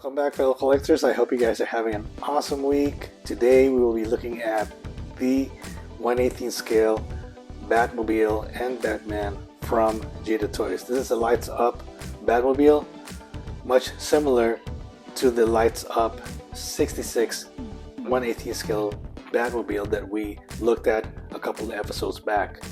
Welcome back, fellow collectors. I hope you guys are having an awesome week. Today we will be looking at the 1/18 scale Batmobile and Batman from Jada Toys. This is a lights up Batmobile, much similar to the lights up 66 1/18 scale Batmobile that we looked at a couple of episodes back.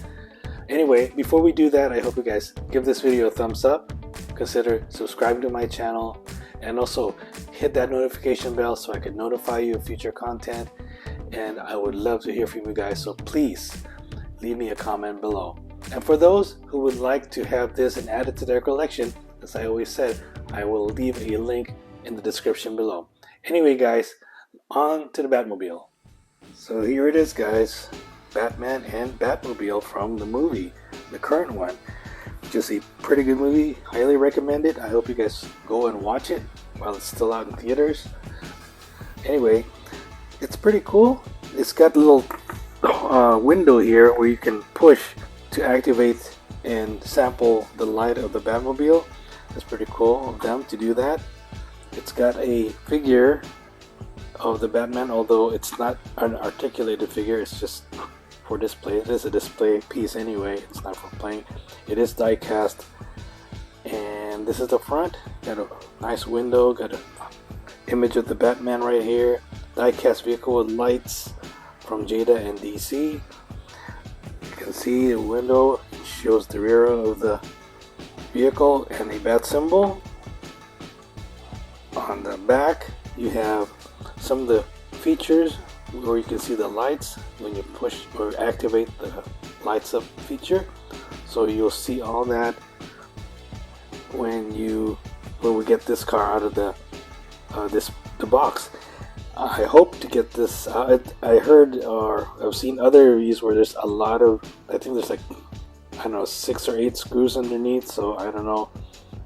Anyway, before we do that, I hope you guys give this video a thumbs up, consider subscribing to my channel, and also hit that notification bell so I can notify you of future content. And I would love to hear from you guys, so please leave me a comment below. And for those who would like to have this and add it to their collection, as I always said, I will leave a link in the description below. Anyway guys, on to the Batmobile. So here it is guys, Batman and Batmobile from the movie, the current one. Just a pretty good movie, highly recommended. I hope you guys go and watch it while it's still out in theaters. Anyway, it's pretty cool. It's got a little window here where you can push to activate and sample the light of the Batmobile. It's pretty cool of them to do that. It's got a figure of the Batman, although it's not an articulated figure, it's just for display. It is a display piece anyway, it's not for playing. It is die cast, and this is the front. Got a nice window, got an image of the Batman right here. Die cast vehicle with lights from Jada and DC. You can see the window shows the rear of the vehicle and a bat symbol. On the back you have some of the features where you can see the lights when you push or activate the lights up feature. So you'll see all that when we get this car out of the box. I hope to get this out. I heard, or I've seen other reviews where there's a lot of, I think there's like, I don't know, 6 or 8 screws underneath, so I don't know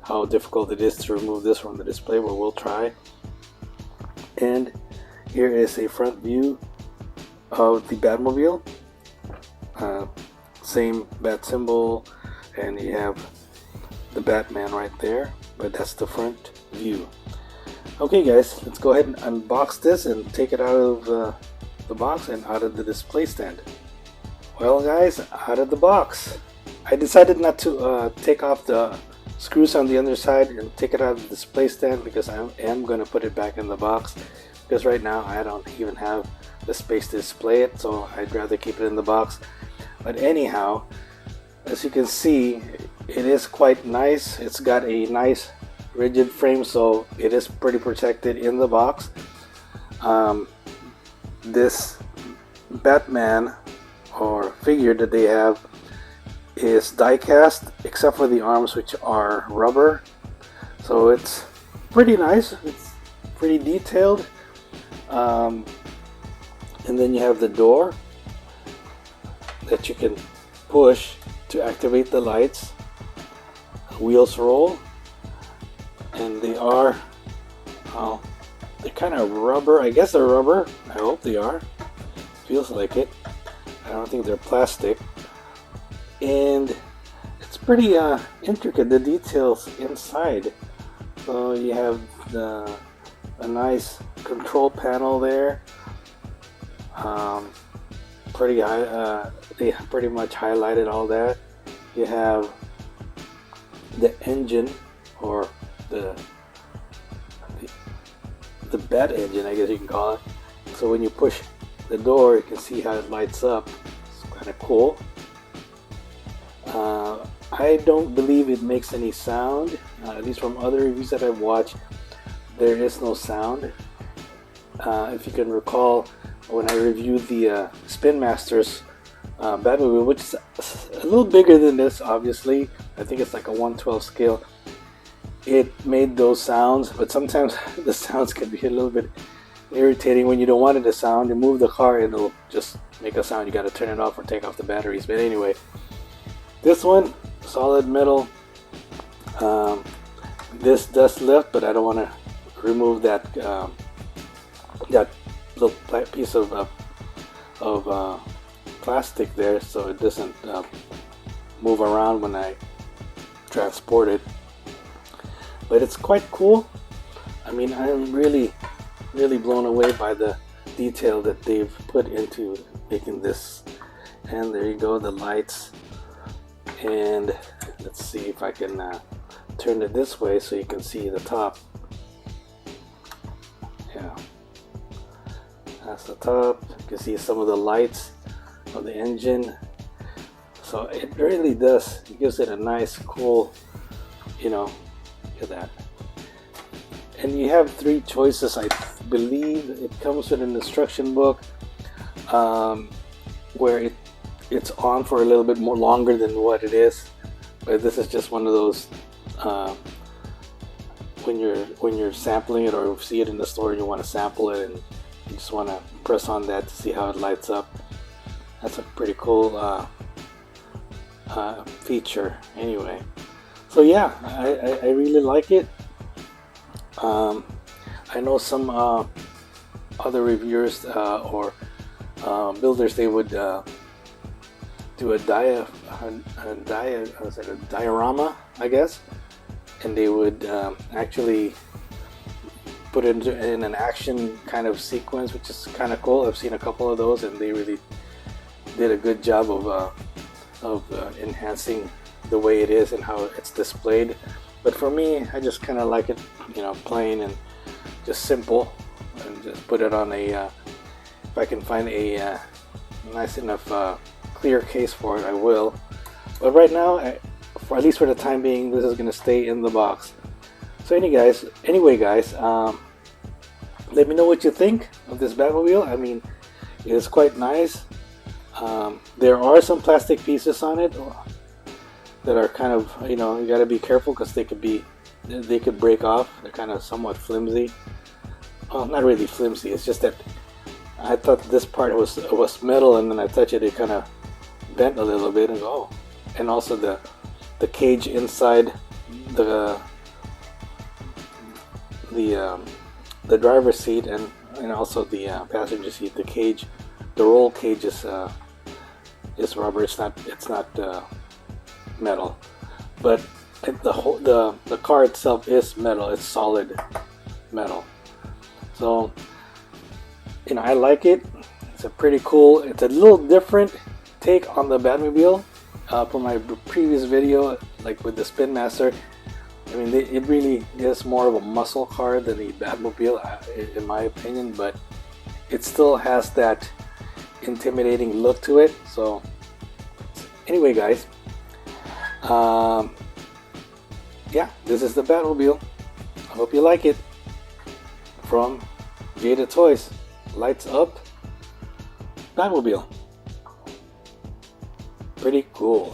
how difficult it is to remove this from the display, but we'll try. And here is a front view of the Batmobile. Same bat symbol, and you have the Batman right there, but that's the front view. Okay guys, let's go ahead and unbox this and take it out of the box and out of the display stand. Well guys, out of the box. I decided not to take off the screws on the underside and take it out of the display stand because I am going to put it back in the box, because right now I don't even have the space to display it, so I'd rather keep it in the box. But anyhow, as you can see, it is quite nice. It's got a nice rigid frame, so it is pretty protected in the box. This Batman or figure that they have is die cast except for the arms, which are rubber, so it's pretty nice. It's pretty detailed. And then you have the door that you can push to activate the lights. Wheels roll, and they are they're kind of rubber. I guess they're rubber. I hope they are. Feels like it. I don't think they're plastic. And it's pretty intricate, the details inside. So you have a nice control panel there. Pretty high. They pretty much highlighted all that. You have the engine, or the bat engine, I guess you can call it. So when you push the door, you can see how it lights up. It's kind of cool. I don't believe it makes any sound. At least from other reviews that I've watched, there is no sound. If you can recall, when I reviewed the Spin Masters Batmobile, which is a little bigger than this, obviously. I think it's like a 1/12 scale. It made those sounds, but sometimes the sounds can be a little bit irritating when you don't want it to sound. You move the car and it'll just make a sound. You got to turn it off or take off the batteries. But anyway, this one, solid metal. This does lift, but I don't want to remove that that little piece of plastic there, so it doesn't move around when I transport it. But it's quite cool. I mean, I'm really blown away by the detail that they've put into making this. And there you go, the lights. And let's see if I can turn it this way so you can see the top. Yeah, that's the top. You can see some of the lights of the engine. So it really does, it gives it a nice cool, you know, look at that. And you have 3 choices. I believe it comes with an instruction book where it's on for a little bit more longer than what it is, but this is just one of those when you're sampling it or see it in the store and you want to sample it and you just want to press on that to see how it lights up. That's a pretty cool feature anyway. So yeah, I really like it. I know some other reviewers or builders, they would do a diorama, I guess, and they would actually put it in an action kind of sequence, which is kind of cool. I've seen a couple of those, and they really did a good job of enhancing the way it is and how it's displayed. But for me, I just kind of like it, you know, plain and just simple, and just put it on a if I can find a nice enough clear case for it, I will. But right now, for at least for the time being, this is going to stay in the box. So anyway guys, let me know what you think of this Batmobile. I mean, it's quite nice. There are some plastic pieces on it that are kind of, you know, you got to be careful because they could break off. They're kind of somewhat flimsy. Well, not really flimsy, it's just that I thought this part was metal, and then I touch it, it kind of bent a little bit, and oh, and also the cage inside the driver's seat and also the passenger seat, the cage, the roll cage is rubber. It's not metal, but the car itself is metal. It's solid metal. So, you know, I like it. It's a pretty cool. It's a little different take on the Batmobile from my previous video, like with the Spin Master. I mean, it really is more of a muscle car than the Batmobile, in my opinion, but it still has that intimidating look to it. So, anyway, guys, yeah, this is the Batmobile. I hope you like it. From Jada Toys, lights up Batmobile. Pretty cool.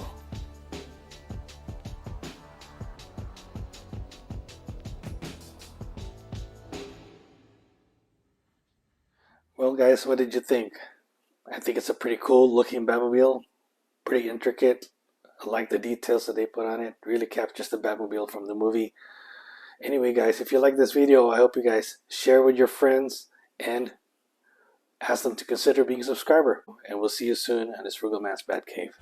Well guys, what did you think? I think it's a pretty cool looking Batmobile. Pretty intricate. I like the details that they put on it. Really captures the Batmobile from the movie. Anyway guys, if you like this video, I hope you guys share with your friends and ask them to consider being a subscriber. And we'll see you soon on this Frugal Man's Bat Cave.